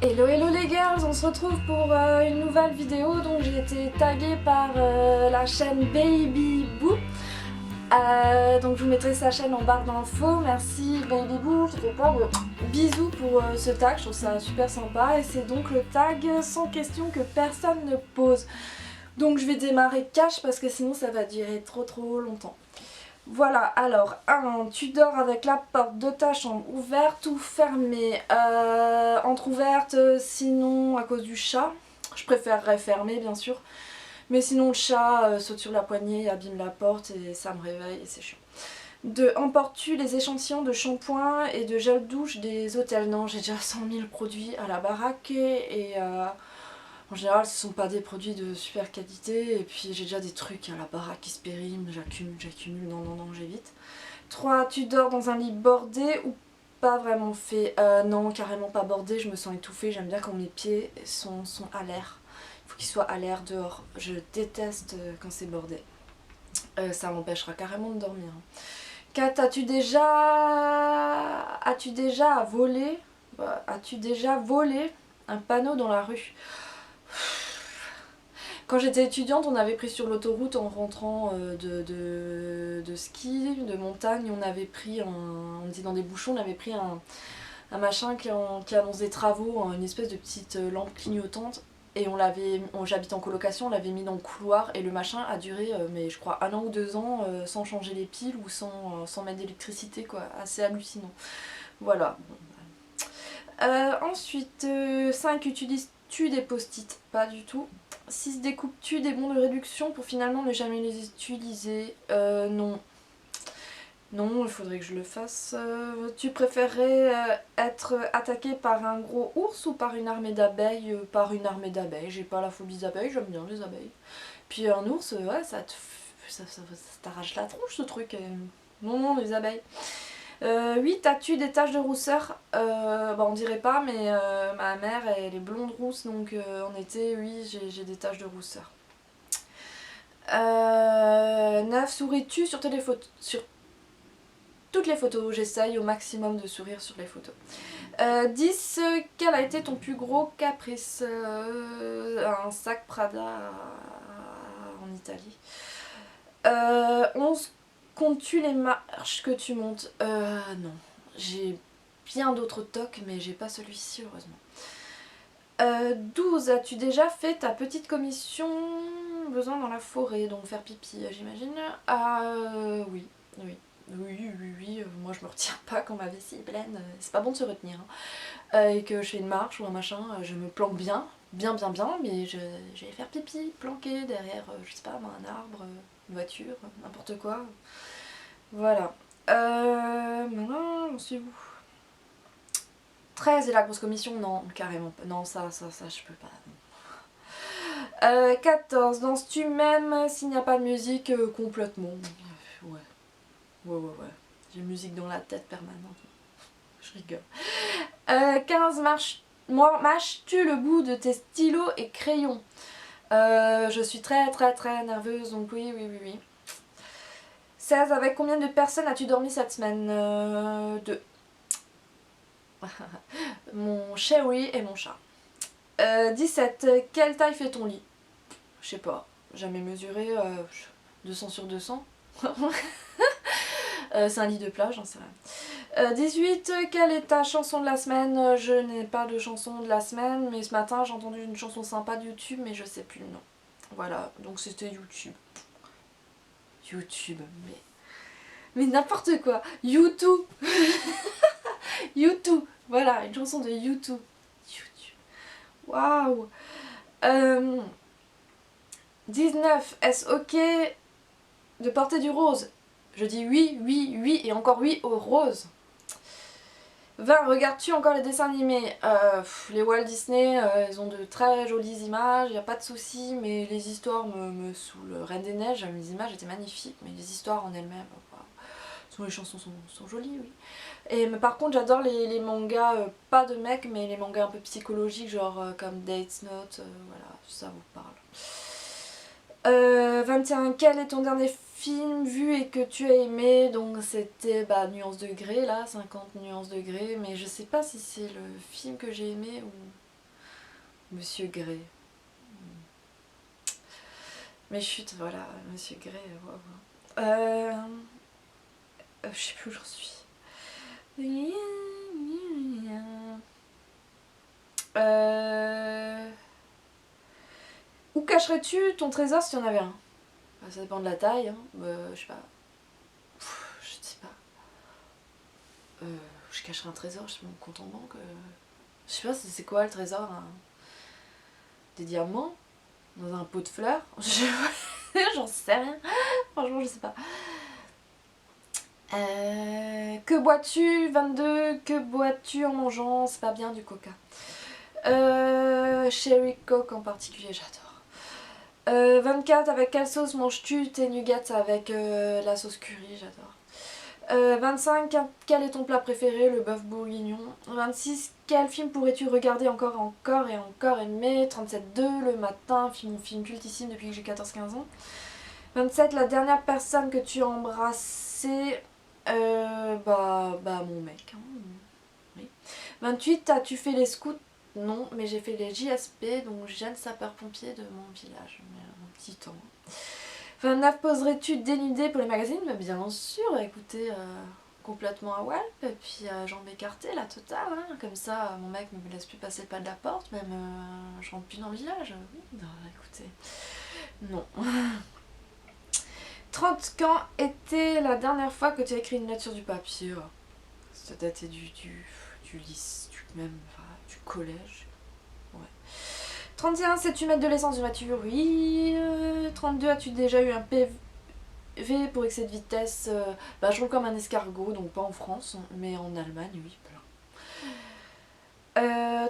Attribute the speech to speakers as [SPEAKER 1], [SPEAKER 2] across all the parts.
[SPEAKER 1] Hello hello les girls, on se retrouve pour une nouvelle vidéo. Donc j'ai été taguée par la chaîne Baby Boo. Donc je vous mettrai sa chaîne en barre d'infos. Merci Baby Boo, je fais plein de bisous pour ce tag, je trouve ça super sympa. Et c'est donc le tag sans question que personne ne pose. Donc je vais démarrer cash parce que sinon ça va durer trop longtemps. Voilà, alors, tu dors avec la porte de ta chambre ouverte ou fermée? Entrouverte, sinon à cause du chat. Je préférerais fermée, bien sûr. Mais sinon, le chat saute sur la poignée, abîme la porte et ça me réveille et c'est chiant. 2. Emportes-tu les échantillons de shampoing et de gel douche des hôtels? Non, j'ai déjà 100 000 produits à la baraque et en général, ce sont pas des produits de super qualité et puis j'ai déjà des trucs à la baraque qui se périment, j'accumule, non, j'évite. 3. Tu dors dans un lit bordé ou pas vraiment fait? Non, carrément pas bordé, je me sens étouffée, j'aime bien quand mes pieds sont à l'air. Il faut qu'ils soient à l'air dehors, je déteste quand c'est bordé. Ça m'empêchera carrément de dormir. 4. As-tu déjà volé un panneau dans la rue? Quand j'étais étudiante, on avait pris sur l'autoroute en rentrant de ski, de montagne, on avait pris on était dans des bouchons, on avait pris un machin qui annonce des travaux, une espèce de petite lampe clignotante. Et j'habite en colocation, on l'avait mis dans le couloir et le machin a duré, mais je crois 1 an ou 2 ans sans changer les piles ou sans mettre d'électricité, quoi. Assez hallucinant. Voilà. Ensuite, 5. Utilises-tu des post-it? Pas du tout. 6. Découpes-tu des bons de réduction pour finalement ne jamais les utiliser? Non. Non, il faudrait que je le fasse. Tu préférerais être attaqué par un gros ours ou par une armée d'abeilles? Par une armée d'abeilles. J'ai pas la phobie des abeilles, j'aime bien les abeilles. Puis un ours, ouais, ça t'arrache la tronche ce truc. Non, les abeilles. 8. As-tu des taches de rousseur? On dirait pas, mais ma mère elle est blonde rousse, donc en été, oui, j'ai des taches de rousseur. 9. Souris-tu sur toutes les photos? J'essaye au maximum de sourire sur les photos. 10. Quel a été ton plus gros caprice? Un sac Prada en Italie. 11. Comptes-tu les marches que tu montes? Non. J'ai bien d'autres tocs, mais j'ai pas celui-ci, heureusement. 12. As-tu déjà fait ta petite commission besoin dans la forêt, donc faire pipi, j'imagine? Oui. Moi je me retiens pas quand ma vessie est pleine, c'est pas bon de se retenir. Et que je fais une marche ou un machin, je me planque bien, mais je vais faire pipi, planqué derrière, je sais pas, un arbre, une voiture, n'importe quoi. Voilà. Maintenant, on suit où? 13. Et la grosse commission? Non, carrément pas. Non, ça, je peux pas. 14. Danses-tu même s'il n'y a pas de musique? Complètement. Ouais. J'ai musique dans la tête permanente. Je rigole. 15. Mâches-tu le bout de tes stylos et crayons? Je suis très nerveuse, donc oui. 16. Avec combien de personnes as-tu dormi cette semaine? 2. Mon chéri et mon chat. 17. Quelle taille fait ton lit? Je sais pas, jamais mesuré. 200 sur 200. C'est un lit de plage, j'en sais rien. 18. Quelle est ta chanson de la semaine? Je n'ai pas de chanson de la semaine, mais ce matin j'ai entendu une chanson sympa de YouTube, mais je sais plus le nom. Voilà, donc c'était YouTube. YouTube, mais n'importe quoi. YouTube. YouTube. Voilà, une chanson de YouTube. YouTube. Waouh. 19. Est-ce ok de porter du rose? Je dis oui et encore oui au rose. 20. Regardes-tu encore les dessins animés? Les Walt Disney, ils ont de très jolies images, il n'y a pas de souci, mais les histoires me saoulent. Reine des Neiges, les images étaient magnifiques, mais les histoires en elles-mêmes, les chansons sont jolies, oui. Mais par contre, j'adore les mangas, pas de mecs, mais les mangas un peu psychologiques, genre comme Death Note, voilà, ça vous parle. 21. Quel est ton dernier film vu et que tu as aimé? Donc c'était Nuances de Grey, là, 50 nuances de Grey, mais je sais pas si c'est le film que j'ai aimé ou Monsieur Gray. Mes chutes, voilà, Monsieur Gray. Je sais plus où j'en suis. Où cacherais-tu ton trésor si tu en avais un? Ça dépend de la taille, hein. Je sais pas. Je sais pas. Je cacherais un trésor sur mon compte en banque. Je sais pas, c'est quoi le trésor, hein? Des diamants? Dans un pot de fleurs? J'en sais rien. Franchement, je sais pas. Que bois-tu? 22. Que bois-tu en mangeant? C'est pas bien du coca. Cherry Coke en particulier, j'adore. 24. Avec quelle sauce manges-tu tes nuggets avec la sauce curry? J'adore. 25. Quel est ton plat préféré? Le bœuf bourguignon. 26. Quel film pourrais-tu regarder encore et encore aimer? 37. 2. Le matin, mon film cultissime depuis que j'ai 14-15 ans. 27. La dernière personne que tu as embrassée? Mon mec. Hein. Oui. 28. As-tu fait les scouts? Non, mais j'ai fait les JSP, donc jeune sapeur-pompier de mon village. Mais un petit temps. 29. Poserais-tu dénudé pour les magazines? Mais bien sûr, écoutez, complètement à Walp, et puis jambes écartées, la totale. Hein. Comme ça, mon mec me laisse plus passer le pas de la porte, même je rentre plus dans le village. Oui, non, écoutez, non. 30. Quand était la dernière fois que tu as écrit une lettre sur du papier? Ça datait du lycée, même du collège. Ouais. 31. Sais-tu mettre de l'essence de voiture? Oui. 32. As-tu déjà eu un PV pour excès de vitesse? Je roule comme un escargot, donc pas en France, mais en Allemagne, oui.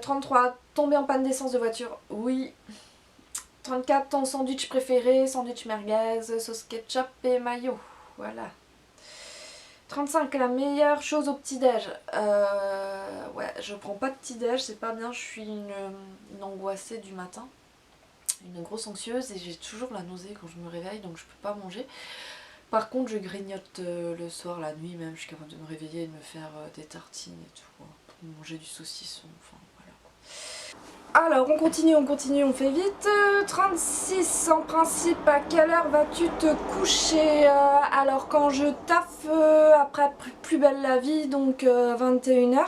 [SPEAKER 1] 33. Tomber en panne d'essence de voiture? Oui. 34. Ton sandwich préféré? Sandwich merguez, sauce ketchup et mayo. Voilà. 35. La meilleure chose au petit-déj? Ouais, je prends pas de petit-déj, c'est pas bien, je suis une angoissée du matin. Une grosse anxieuse et j'ai toujours la nausée quand je me réveille, donc je peux pas manger. Par contre, je grignote le soir, la nuit même, je suis capable de me réveiller et de me faire des tartines et tout, pour manger du saucisson, enfin voilà. Alors on continue, on fait vite. 36. En principe, à quelle heure vas-tu te coucher? Alors quand je taffe, après plus belle la vie, donc 21h.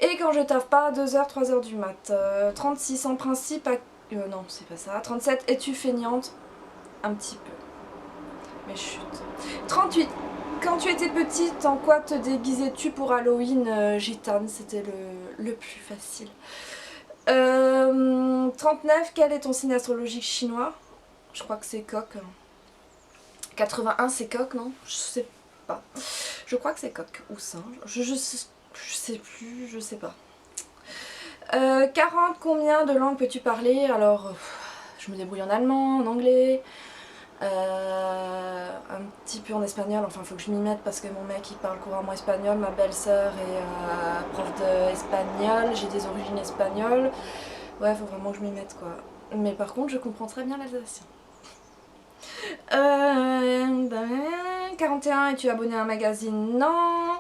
[SPEAKER 1] Et quand je taffe pas, 2h, 3h du mat. 36. En principe, non c'est pas ça. 37. Es-tu feignante? Un petit peu. Mais chut. 38. Quand tu étais petite, en quoi te déguisais-tu pour Halloween? Gitane, c'était le plus facile. 39. Quel est ton signe astrologique chinois? Je crois que c'est coq. 81 c'est coq, non? Je sais pas. Je crois que c'est coq ou singe. Je sais plus, je sais pas. 40. Combien de langues peux-tu parler? Alors, je me débrouille en allemand, en anglais, un petit peu en espagnol. Enfin, faut que je m'y mette parce que mon mec il parle couramment espagnol, ma belle-sœur est prof d'espagnol, j'ai des origines espagnoles. Ouais, faut vraiment que je m'y mette quoi. Mais par contre, je comprends très bien l'alsacien. 41. Es-tu abonné à un magazine? Non.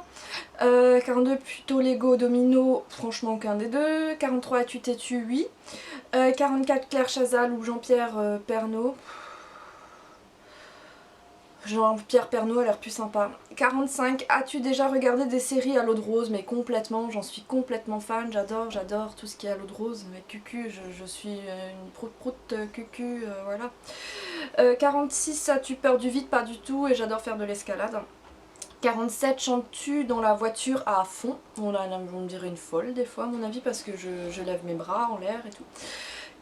[SPEAKER 1] 42. Plutôt Lego, Domino? Franchement, aucun des deux. 43. Es-tu têtu? Oui. 44. Claire Chazal ou Jean-Pierre Pernaut? Jean-Pierre Pernaut a l'air plus sympa. 45. As-tu déjà regardé des séries à l'eau de rose? Mais complètement, j'en suis complètement fan, j'adore tout ce qui est à l'eau de rose. Mais cucu, je suis une prout cucu, voilà. 46. As-tu peur du vide? Pas du tout, et j'adore faire de l'escalade. 47. Chantes-tu dans la voiture à fond? On me dirait une folle des fois à mon avis parce que je lève mes bras en l'air et tout.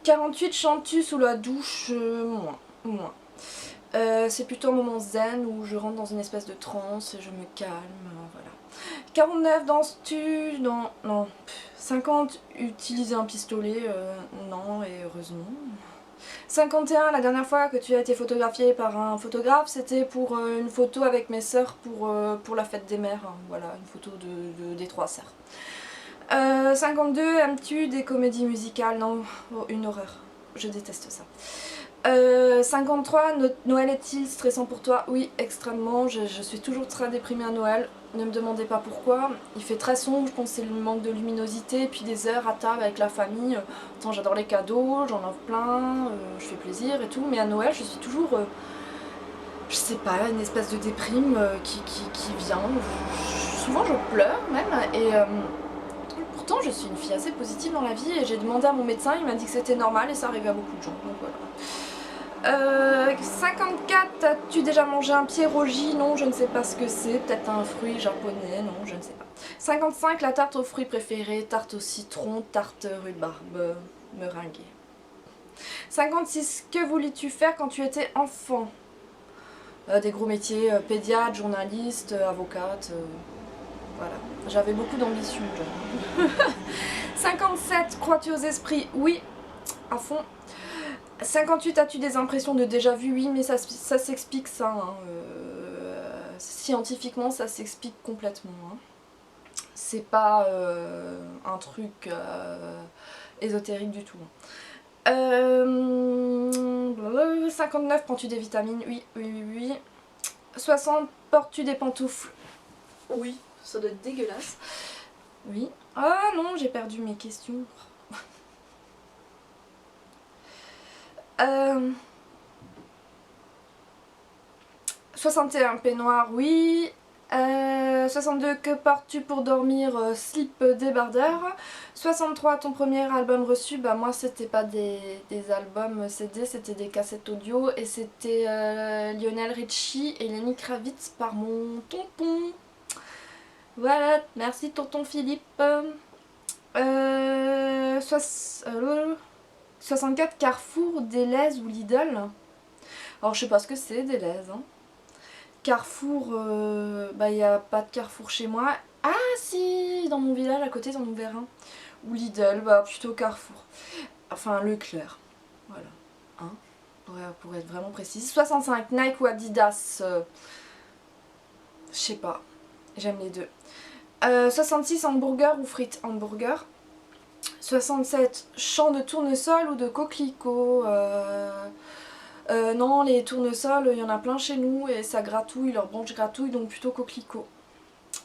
[SPEAKER 1] 48. Chantes-tu sous la douche? Moins. C'est plutôt un moment zen où je rentre dans une espèce de transe et je me calme, voilà. 49. Danses-tu? Non. 50. Utiliser un pistolet? Non, et heureusement. 51. La dernière fois que tu as été photographiée par un photographe, c'était pour une photo avec mes sœurs pour la fête des mères, hein, voilà, une photo des trois sœurs. 52. Aimes-tu des comédies musicales? Non, une horreur, je déteste ça. 53. Noël est-il stressant pour toi? Oui, extrêmement, je suis toujours très déprimée à Noël. Ne me demandez pas pourquoi. Il fait très sombre, je pense que c'est le manque de luminosité. Et puis des heures à table avec la famille. Attends, j'adore les cadeaux, j'en offre plein, je fais plaisir et tout. Mais à Noël, je suis toujours, je sais pas, une espèce de déprime qui vient. Souvent, je pleure même. Et pourtant, je suis une fille assez positive dans la vie. Et j'ai demandé à mon médecin, il m'a dit que c'était normal et ça arrivait à beaucoup de gens. Donc voilà. 54, as-tu déjà mangé un pierogi? Non, je ne sais pas ce que c'est. Peut-être un fruit japonais? Non, je ne sais pas. 55, la tarte aux fruits préférés, tarte au citron, tarte rhubarbe, meringuée. 56, que voulais-tu faire quand tu étais enfant? Des gros métiers, pédiatre, journaliste, avocate, voilà. J'avais beaucoup d'ambition, jeune. 57, crois-tu aux esprits? Oui, à fond. 58, as-tu des impressions de déjà vu? Oui, mais ça s'explique ça. Hein. Scientifiquement, ça s'explique complètement. Hein. C'est pas un truc ésotérique du tout. 59, prends-tu des vitamines? Oui, oui, oui, oui. 60, portes-tu des pantoufles? Oui, ça doit être dégueulasse. Oui. Ah non, j'ai perdu mes questions. 61, peignoir, oui. 62, que portes-tu pour dormir? Slip débardeur. 63, ton premier album reçu? Bah moi c'était pas des albums CD, c'était des cassettes audio et c'était Lionel Richie et Lenny Kravitz par mon tonton. Voilà, merci tonton Philippe. 64, Carrefour, Deleuze ou Lidl? Alors je sais pas ce que c'est Deleuze. Hein. Carrefour, bah il n'y a pas de Carrefour chez moi. Ah si, dans mon village à côté, j'en ai ouvert un. Ou Lidl, bah plutôt Carrefour. Enfin Leclerc, voilà. Hein, pour être vraiment précise. 65, Nike ou Adidas, je sais pas, j'aime les deux. 66, hamburger ou frites? Hamburger. 67, champ de tournesol ou de coquelicot? Non, les tournesols, il y en a plein chez nous et ça gratouille, leurs branches gratouillent, donc plutôt coquelicot.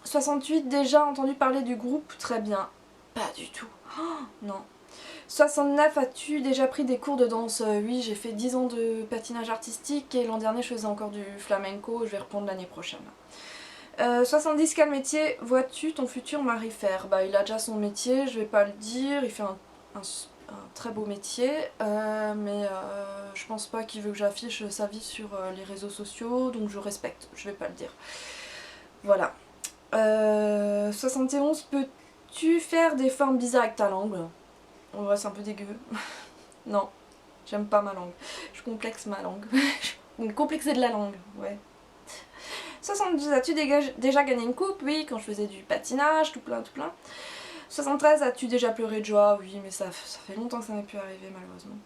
[SPEAKER 1] 68, déjà entendu parler du groupe? Très bien. Pas du tout. Oh, non. 69, as-tu déjà pris des cours de danse? Oui, j'ai fait 10 ans de patinage artistique et l'an dernier je faisais encore du flamenco, je vais reprendre l'année prochaine. 70, quel métier vois-tu ton futur mari faire? Bah il a déjà son métier, je vais pas le dire, il fait un très beau métier, mais je pense pas qu'il veut que j'affiche sa vie sur les réseaux sociaux, donc je respecte, je vais pas le dire. Voilà. 71, peux-tu faire des formes bizarres avec ta langue? En vrai c'est un peu dégueu. Non, j'aime pas ma langue. Je complexe ma langue. Complexer de la langue, ouais. 72, as-tu déjà gagné une coupe? Oui, quand je faisais du patinage, tout plein, tout plein. 73, as-tu déjà pleuré de joie? Oui, mais ça fait longtemps que ça n'est plus arrivé malheureusement.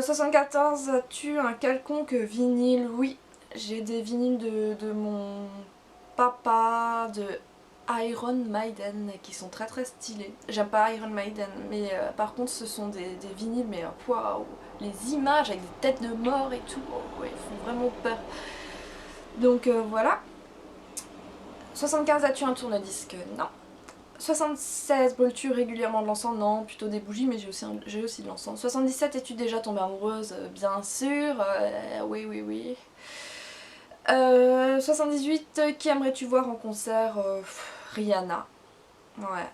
[SPEAKER 1] 74, as-tu un quelconque vinyle? Oui, j'ai des vinyles de mon papa, de Iron Maiden, qui sont très très stylés. J'aime pas Iron Maiden, mais par contre ce sont des vinyles, mais waouh, les images avec des têtes de mort et tout, oh, ouais, ils font vraiment peur. Donc voilà. 75, as-tu un tourne-disque? Non. 76, brûles-tu régulièrement de l'encens? Non, plutôt des bougies, mais j'ai aussi de l'encens. 77, es-tu déjà tombée amoureuse? Bien sûr, oui, oui, oui. 78, qui aimerais-tu voir en concert? Rihanna. Ouais.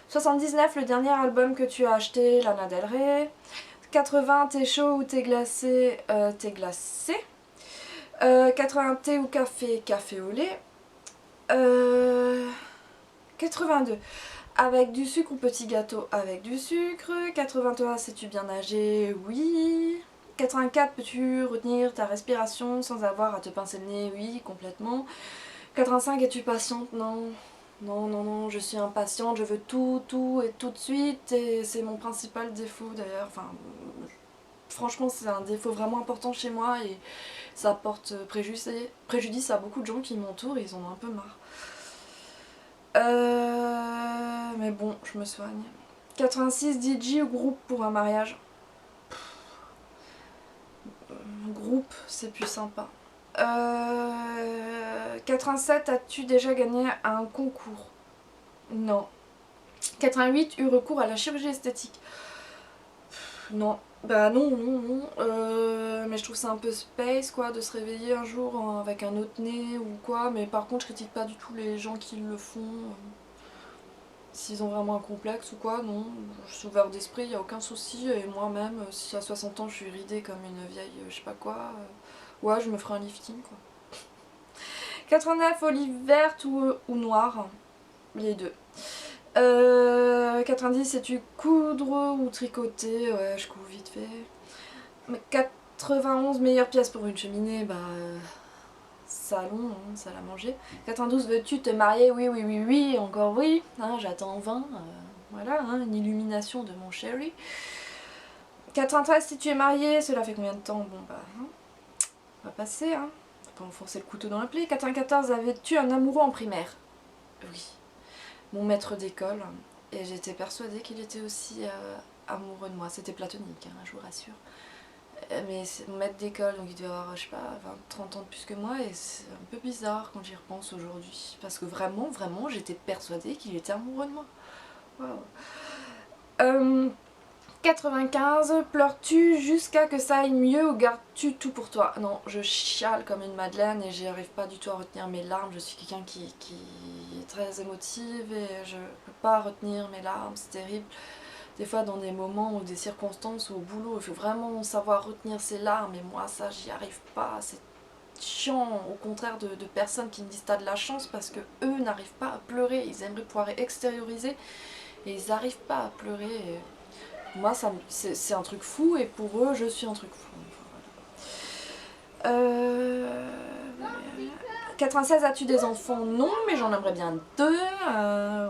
[SPEAKER 1] 79, le dernier album que tu as acheté? Lana Del Rey. 80, t'es chaud ou t'es glacé? T'es glacé. 80, thé ou café? Café au lait. 82, avec du sucre ou petit gâteau? Avec du sucre. 83, sais-tu bien nager? Oui. 84, peux-tu retenir ta respiration sans avoir à te pincer le nez? Oui, complètement. 85, es-tu patiente? Non. Non, non, non, je suis impatiente, je veux tout, tout et tout de suite, et c'est mon principal défaut d'ailleurs. Enfin, franchement, c'est un défaut vraiment important chez moi et ça porte préjudice à beaucoup de gens qui m'entourent et ils en ont un peu marre. Mais bon, je me soigne. 86, DJ ou groupe pour un mariage? Groupe, c'est plus sympa. 87, as-tu déjà gagné un concours? Non. 88, eu recours à la chirurgie esthétique? Non. Bah non, non, non. Mais je trouve ça un peu space quoi, de se réveiller un jour avec un autre nez ou quoi. Mais par contre, je critique pas du tout les gens qui le font. S'ils ont vraiment un complexe ou quoi, non. Je suis ouverte d'esprit, y a aucun souci. Et moi-même, si à 60 ans je suis ridée comme une vieille je sais pas quoi, ouais, je me ferai un lifting quoi. 89, olive verte ou noire? Les deux. 90, sais-tu coudre ou tricoter? Ouais, je couds vite fait. 91, meilleure pièce pour une cheminée? Bah, salon, hein, salle à manger. 92, veux-tu te marier? Oui, oui, oui, oui, encore oui. Hein, j'attends 20. Voilà, hein, une illumination de mon chéri. 93, si tu es marié, cela fait combien de temps? Bon, bah, hein, on va passer, hein. Faut pas enfoncer le couteau dans la plaie. 94, avais-tu un amoureux en primaire? Oui. Mon maître d'école. Et j'étais persuadée qu'il était aussi amoureux de moi. C'était platonique, hein, je vous rassure. Mais c'est mon maître d'école, donc il devait avoir, je sais pas, 20-30 ans de plus que moi, et c'est un peu bizarre quand j'y repense aujourd'hui. Parce que vraiment, vraiment, j'étais persuadée qu'il était amoureux de moi. Waouh. 95, pleures-tu jusqu'à que ça aille mieux ou gardes-tu tout pour toi? Non, je chiale comme une madeleine et j'y arrive pas du tout à retenir mes larmes. Je suis quelqu'un qui est très émotive et je peux pas retenir mes larmes, c'est terrible. Des fois dans des moments ou des circonstances ou au boulot, il faut vraiment savoir retenir ses larmes et moi ça j'y arrive pas, c'est chiant, au contraire de personnes qui me disent t'as de la chance parce que eux n'arrivent pas à pleurer, ils aimeraient pouvoir extérioriser et ils n'arrivent pas à pleurer. Et moi c'est un truc fou et pour eux je suis un truc fou. 96, as-tu des enfants? Non, mais j'en aimerais bien deux.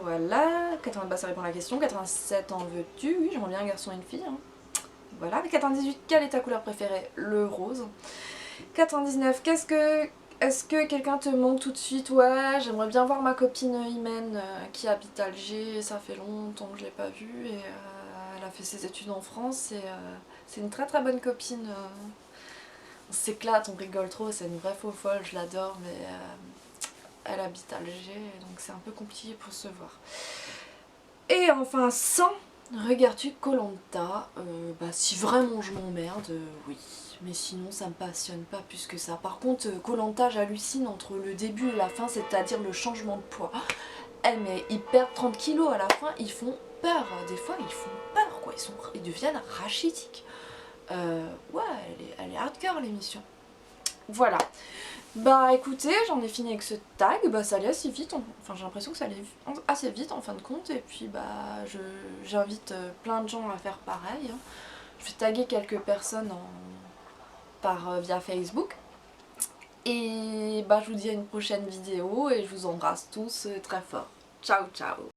[SPEAKER 1] Voilà. 80, bah, ça répond à la question. 87, en veux-tu? Oui, j'aimerais bien un garçon et une fille. Hein. Voilà. 98, quelle est ta couleur préférée? Le rose. 99, est-ce que quelqu'un te manque tout de suite? Ouais, j'aimerais bien voir ma copine Imen qui habite à Alger. Ça fait longtemps que je l'ai pas vue et elle a fait ses études en France et c'est une très très bonne copine. On s'éclate, on rigole trop, c'est une vraie faux folle, je l'adore, mais elle habite à Alger, donc c'est un peu compliqué pour se voir. Et enfin 100, regardes-tu Koh-Lanta? Bah si vraiment je m'emmerde, oui. Mais sinon ça me passionne pas plus que ça. Par contre, Koh-Lanta, j'hallucine entre le début et la fin, c'est-à-dire le changement de poids. Mais ils perdent 30 kilos à la fin, ils font peur. Des fois ils font peur quoi, ils deviennent rachitiques. Ouais, elle est hardcore l'émission. Voilà. Bah écoutez, j'en ai fini avec ce tag, bah ça allait assez vite, enfin j'ai l'impression que ça allait assez vite en fin de compte, et puis bah j'invite plein de gens à faire pareil. Hein. Je vais taguer quelques personnes via Facebook. Et bah je vous dis à une prochaine vidéo et je vous embrasse tous très fort. Ciao ciao.